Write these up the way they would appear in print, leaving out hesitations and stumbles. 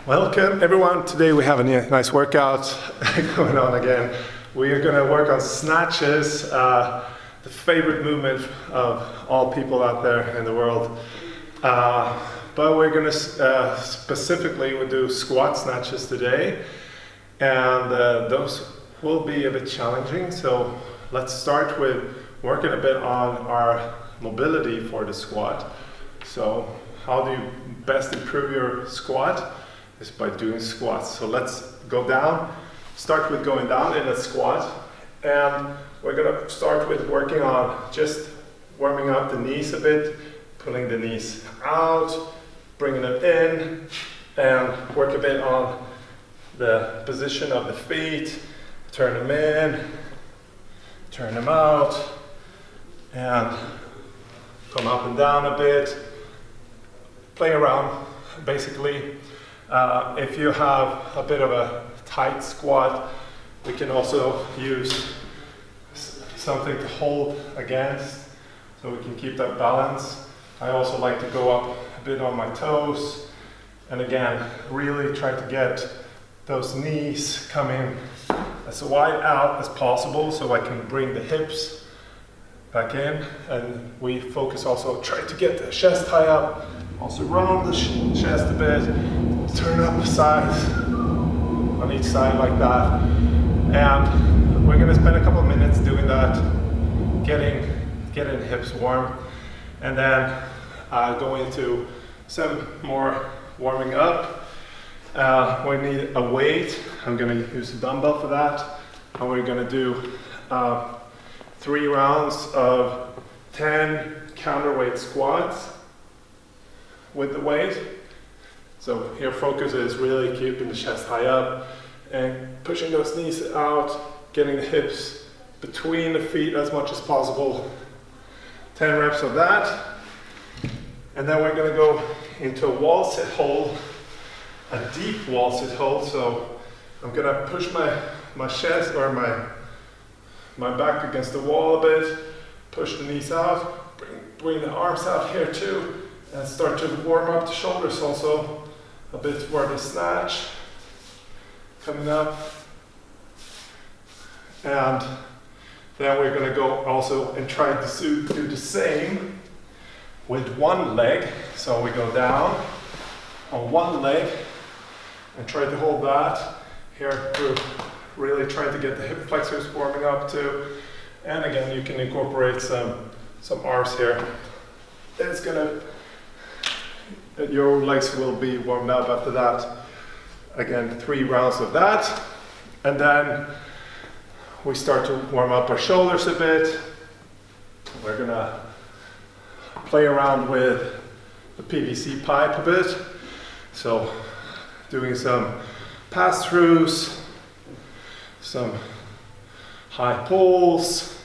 Welcome everyone. Today we have a nice workout going on again. We are going to work on snatches, the favorite movement of all people out there in the world. But we're going to specifically we'll do squat snatches today, and those will be a bit challenging. So let's start with working a bit on our mobility for the squat. So how do you best improve your squat? Is by doing squats. So let's go down, start with going down in a squat, and we're gonna start with working on just warming up the knees a bit, pulling the knees out, bringing them in, and work a bit on the position of the feet, turn them in, turn them out, and come up and down a bit, play around basically. If you have a bit of a tight squat, we can also use something to hold against so we can keep that balance. I also like to go up a bit on my toes, and again really try to get those knees coming as wide out as possible so I can bring the hips back in, and we focus also try to get the chest high up, also round the chest a bit, turn up the sides on each side like that, and we're going to spend a couple of minutes doing that, getting the hips warm, and then go into some more warming up. We need a weight. I'm going to use a dumbbell for that, and we're going to do 3 rounds of 10 counterweight squats with the weight. So your focus is really keeping the chest high up and pushing those knees out, getting the hips between the feet as much as possible. 10 reps of that. And then we're going to go into a wall sit hold, a deep wall sit hold. So I'm going to push my chest or my back against the wall a bit, push the knees out, bring the arms out here too, and start to warm up the shoulders also a bit for the snatch coming up. And then we're going to go also and try to do the same with one leg. So we go down on one leg and try to hold that here through, really trying to get the hip flexors warming up too. And again, you can incorporate some arms here. It's gonna, your legs will be warmed up after that. Again, 3 rounds of that. And then we start to warm up our shoulders a bit. We're gonna play around with the PVC pipe a bit. So doing some pass-throughs, some high pulls,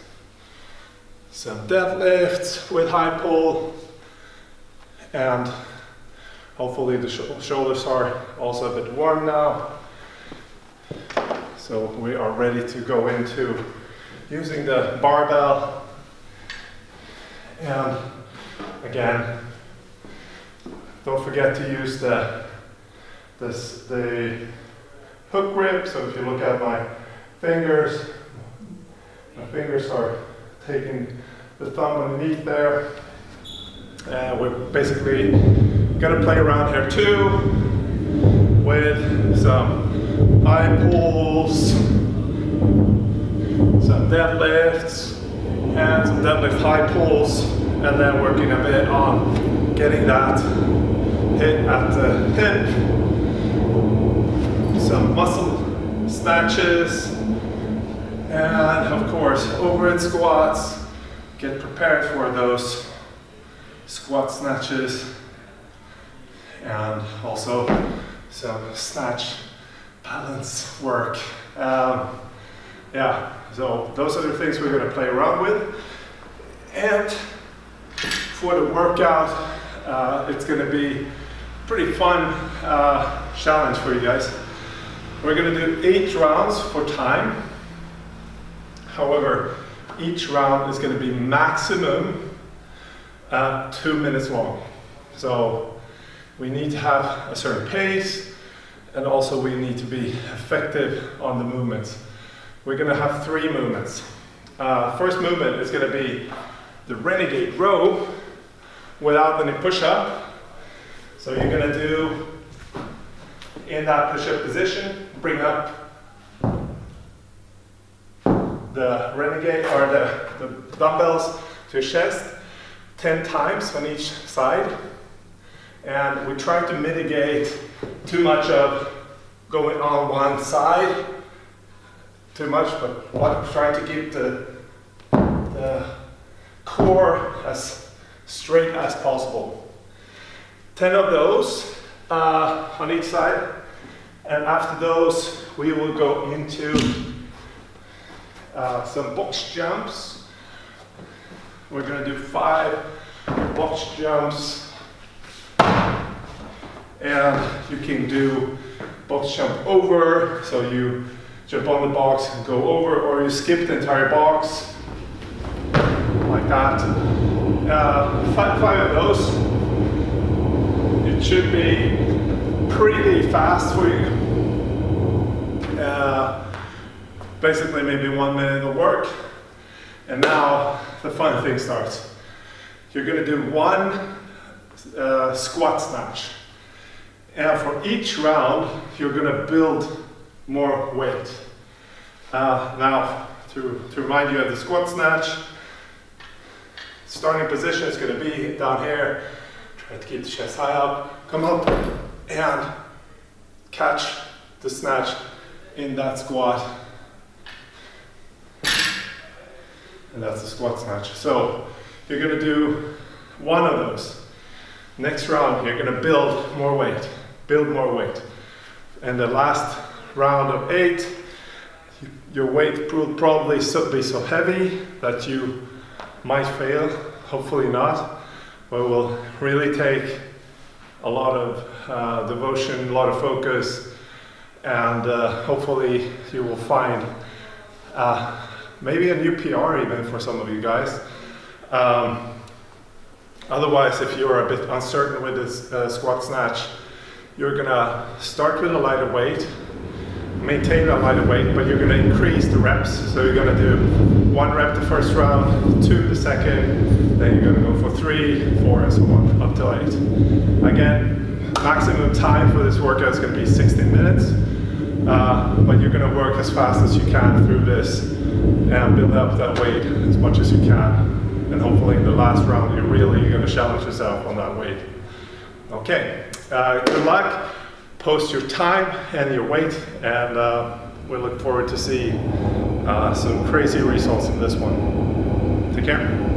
some deadlifts with high pull, and hopefully the shoulders are also a bit warm now. So we are ready to go into using the barbell. And again, don't forget to use the hook grip. So if you look at my fingers are taking the thumb underneath there. And we're basically going to play around here too with some high pulls, some deadlifts, and some deadlift high pulls, and then working a bit on getting that hit at the hip, some muscle snatches, and of course overhead squats. Get prepared for those squat snatches, and also some snatch balance work. Yeah, so those are the things we're going to play around with. And for the workout, it's going to be a pretty fun challenge for you guys. We're going to do 8 rounds for time. However, each round is going to be maximum 2 minutes long. So we need to have a certain pace, and also we need to be effective on the movements. We're gonna have 3 movements. First movement is gonna be the renegade row without any push-up. So you're gonna do, in that push-up position, bring up the renegade or the dumbbells to your chest 10 times on each side. And we try to mitigate too much of going on one side, too much, but try to keep the core as straight as possible. 10 of those on each side. And after those, we will go into some box jumps. We're gonna do 5 box jumps. And you can do box jump over, so you jump on the box and go over, or you skip the entire box, like that. 5 of those. It should be pretty fast for you. Basically maybe 1 minute of work. And now the fun thing starts. You're gonna do 1 squat snatch. And for each round, you're gonna build more weight. Now, to remind you of the squat snatch, starting position is gonna be down here. Try to keep the chest high up. Come up and catch the snatch in that squat. And that's the squat snatch. So you're gonna do 1 of those. Next round, you're gonna build more weight. Build more weight. And the last round of 8, your weight will probably be so heavy that you might fail, hopefully not, but it will really take a lot of devotion, a lot of focus, and hopefully you will find maybe a new PR even for some of you guys. Otherwise, if you're a bit uncertain with this squat snatch, you're gonna start with a lighter weight, maintain a lighter weight, but you're gonna increase the reps. So you're gonna do 1 rep the first round, 2 the second, then you're gonna go for 3, 4, and so on, up to 8. Again, maximum time for this workout is gonna be 16 minutes, but you're gonna work as fast as you can through this and build up that weight as much as you can. And hopefully in the last round, you're really gonna challenge yourself on that weight. Okay, good luck. Post your time and your weight, and we look forward to see some crazy results in this one. Take care.